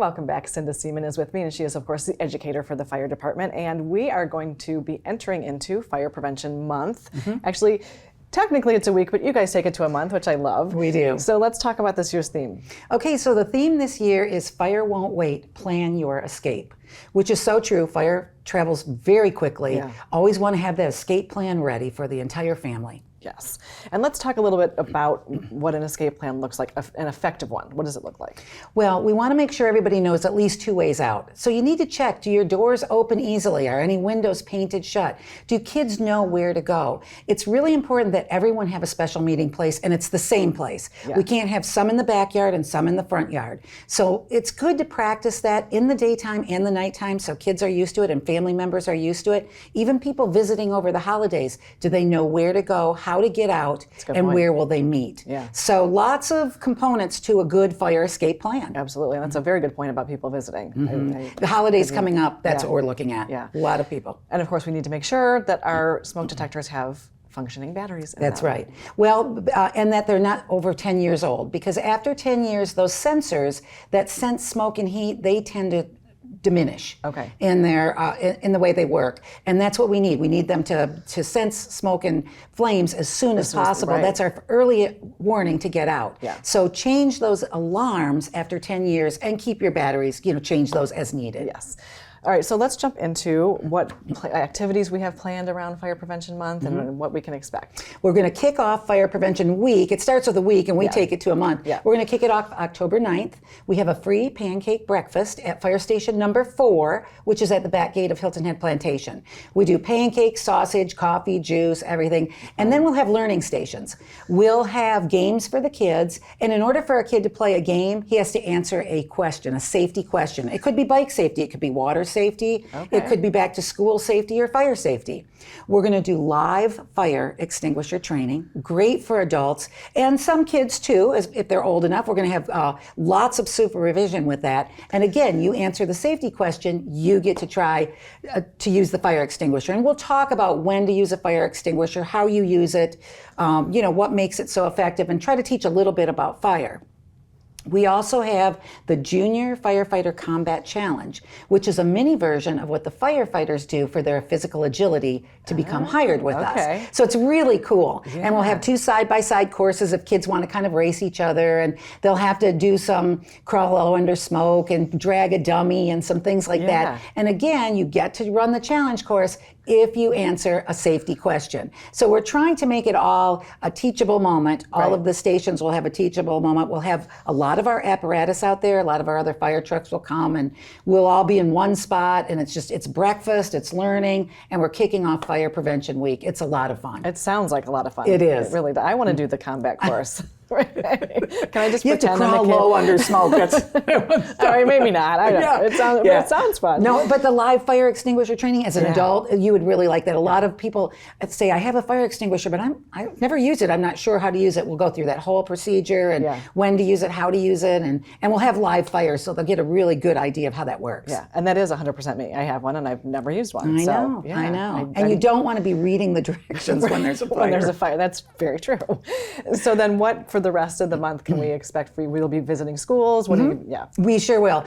Welcome back. Cinda Seamon is with me, and she is, of course, the educator for the fire department. And we are going to be entering into Fire Prevention Month. Actually, technically it's a week, but you guys take it to a month, which I love. We do. So let's talk about this year's theme. Okay, so the theme this year is Fire Won't Wait, Plan Your Escape, which is so true. Fire travels very quickly. Yeah. Always want to have that escape plan ready for the entire family. Yes. And let's talk a little bit about what an escape plan looks like, an effective one. What does it look like? Well, we want to make sure everybody knows at least 2 ways out. So you need to check, do your doors open easily? Are any windows painted shut? Do kids know where to go? It's really important that everyone have a special meeting place, and it's the same place. Yeah. We can't have some in the backyard and some in the front yard. So it's good to practice that in the daytime and the nighttime so kids are used to it and family members are used to it. Even people visiting over the holidays, do they know where to go, how to get out, and where will they meet? Yeah. So lots of components to a good fire escape plan. Absolutely. And that's a very good point about people visiting. The holidays coming up, that's what we're looking at. Yeah. A lot of people. And of course, we need to make sure that our smoke detectors have functioning batteries in That's them. right. Well, and that they're not over 10 years old, because after 10 years, those sensors that sense smoke and heat, they tend to diminish in their in the way they work, and that's what we need. We need them to sense smoke and flames as soon as possible. That's our early warning to get out. Yeah. So change those alarms after 10 years and keep your batteries, change those as needed. Yes. All right, so let's jump into what activities we have planned around Fire Prevention Month and what we can expect. We're going to kick off Fire Prevention Week. It starts with a week and we take it to a month. Yeah. We're going to kick it off October 9th. We have a free pancake breakfast at Fire Station number 4, which is at the back gate of Hilton Head Plantation. We do pancakes, sausage, coffee, juice, everything. And then we'll have learning stations. We'll have games for the kids. And in order for a kid to play a game, he has to answer a question, a safety question. It could be bike safety. It could be water safety. It could be back to school safety or fire safety. We're going to do live fire extinguisher training, great for adults and some kids too, if they're old enough. We're going to have lots of supervision with that. And again, you answer the safety question, you get to try to use the fire extinguisher. And we'll talk about when to use a fire extinguisher, how you use it, what makes it so effective, and try to teach a little bit about fire. We also have the Junior Firefighter Combat Challenge, which is a mini version of what the firefighters do for their physical agility to become hired with us. So it's really cool. Yeah. And we'll have 2 side-by-side courses if kids want to kind of race each other, and they'll have to do some crawl low under smoke and drag a dummy and some things like that. And again, you get to run the challenge course if you answer a safety question. So we're trying to make it all a teachable moment. All of the stations will have a teachable moment. We'll have a lot of our apparatus out there. A lot of our other fire trucks will come, and we'll all be in one spot, and it's breakfast, it's learning, and we're kicking off Fire Prevention Week. It's a lot of fun. It sounds like a lot of fun. It is. It really does. I want to do the combat course. Can I just you have to pretend crawl low under smoke. All right, maybe not. I don't know. It sounds fun. No, but the live fire extinguisher training as an adult, you would really like that. A lot of people say, I have a fire extinguisher, but I've never used it. I'm not sure how to use it. We'll go through that whole procedure and when to use it, how to use it, and we'll have live fire, so they'll get a really good idea of how that works. Yeah, and that is 100% me. I have one, and I've never used one. I know. And you don't want to be reading the directions when there's a fire. When there's a fire, that's very true. So then what for the rest of the month can we expect for you? We'll be visiting schools. What do you, We sure will.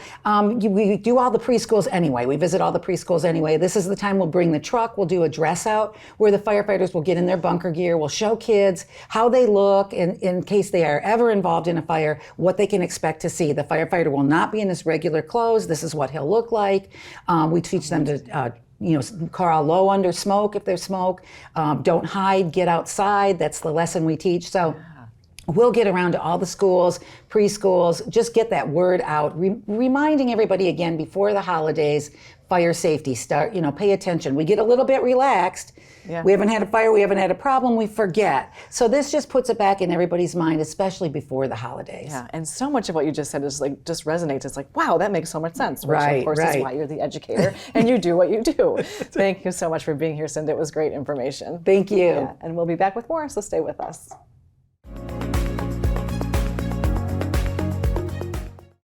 We do all the preschools anyway. We visit all the preschools anyway. This is the time we'll bring the truck. We'll do a dress out where the firefighters will get in their bunker gear. We'll show kids how they look in case they are ever involved in a fire, what they can expect to see. The firefighter will not be in his regular clothes. This is what he'll look like. We teach them to crawl low under smoke if there's smoke. Don't hide, get outside. That's the lesson we teach. So we'll get around to all the schools, preschools, just get that word out, reminding everybody again before the holidays, fire safety, pay attention. We get a little bit relaxed. Yeah. We haven't had a fire, we haven't had a problem, we forget. So this just puts it back in everybody's mind, especially before the holidays. Yeah, and so much of what you just said is just resonates. It's like, wow, that makes so much sense. Which of course is why you're the educator and you do what you do. Thank you so much for being here, Cinda. It was great information. Thank you. Yeah, and we'll be back with more, so stay with us.